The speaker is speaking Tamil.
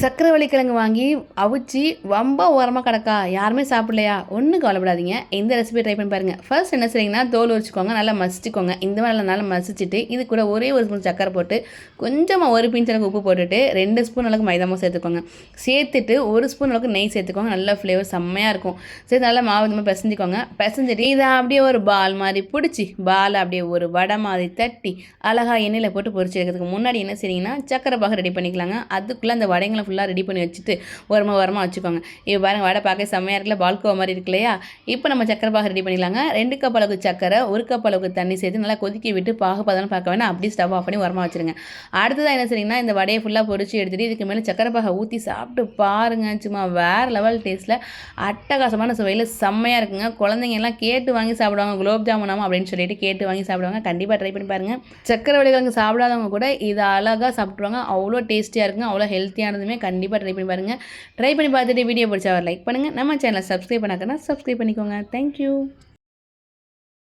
சக்கரவள்ளி கிழங்கு வாங்கி அவிச்சு ரொம்ப ஓரமாக கிடக்கா, யாருமே சாப்பிடலையா? ஒன்றும் கவலைப்படாதீங்க. இந்த ரெசிபி ட்ரை பண்ணி பாருங்கள். ஃபர்ஸ்ட் என்ன செய்றீங்கன்னா, தோல் உரிச்சுக்கோங்க, நல்லா மசிச்சுக்கோங்க. இந்த மாதிரி நல்லா மசிச்சுட்டு இது கூட ஒரே ஒரு ஸ்பூன் சக்கரை போட்டு கொஞ்சமாக ஒரு பிஞ்ச் அளவுக்கு உப்பு போட்டுட்டு 2 ஸ்பூன் அளவுக்கு மைதா மாவு சேர்த்துக்கோங்க. சேர்த்துட்டு 1 ஸ்பூன் அளவுக்கு நெய் சேர்த்துக்கோங்க. நல்ல ஃப்ளேவர் செம்மையாக இருக்கும். சேர்த்து நல்லா மாவு இந்த மாதிரி பிசைஞ்சிக்கோங்க. பிசைஞ்சிட்டு இதை அப்படியே ஒரு பால் மாதிரி பிடிச்சி பால் அப்படியே ஒரு வடை மாதிரி தட்டி அழகாக எண்ணெயில் போட்டு பொரிச்சு எடுக்கிறதுக்கு முன்னாடி என்ன செய்றீங்கன்னா, சக்கரை பாகு ரெடி பண்ணிக்கலாங்க. அதுக்குள்ளே அந்த வடைங்களை ஃபுல்லாக ரெடி பண்ணி வச்சுட்டு ஓரமாக வச்சுக்கோங்க. இப்போ பாருங்கள், வடை பார்க்க செம்மையாக இருக்குல்ல, பால்கோவா மாதிரி இருக்கு இல்லையா? இப்போ நம்ம சக்கரை பாகு ரெடி பண்ணிக்கலாங்க. 2 கப் அளவுக்கு சக்கரை, 1 கப் அளவுக்கு தண்ணி சேர்த்து நல்லா கொதிக்க விட்டு பாகு பதம்னு பார்க்க வேணாம், அப்படியே ஸ்டவ் ஆஃப் பண்ணி ஓரமாக வச்சுருங்க. அடுத்ததாக என்ன செய்றீங்கன்னா, இந்த வடையை ஃபுல்லாக பொரிச்சு எடுத்துகிட்டு இதுக்கு மேலே சக்கரை பாகை ஊற்றி சாப்பிட்டு பாருங்கள். சும்மா வேறு லெவல் டேஸ்ட்டில் அட்டகாசமான சுவையில் செம்மையாக இருக்குங்க. குழந்தைங்க எல்லாம் கேட்டு வாங்கி சாப்பிடுவாங்க. குலோப் ஜாமுனாமா அப்படின்னு சொல்லிட்டு கேட்டு வாங்கி சாப்பிடுவாங்க. கண்டிப்பாக ட்ரை பண்ணி பாருங்கள். சக்கரை வள்ளிக்கிழங்கு சாப்பிடாதவங்க கூட இதை அழகாக சாப்பிட்ருவாங்க. அவ்வளோ டேஸ்டியாக இருக்குங்க. அவ்வளோ ஹெல்த்தியானதுமே. கண்டிப்பாக ட்ரை பண்ணி பாருங்கள். ட்ரை பண்ணி பார்த்துட்டு வீடியோ பிடிச்சா லைக் பண்ணுங்கள். நம்ம சேனலை சப்ஸ்கிரைப் பண்ணாக்கன்னா சப்ஸ்கிரைப் பண்ணிக்கோங்க. தேங்க்யூ.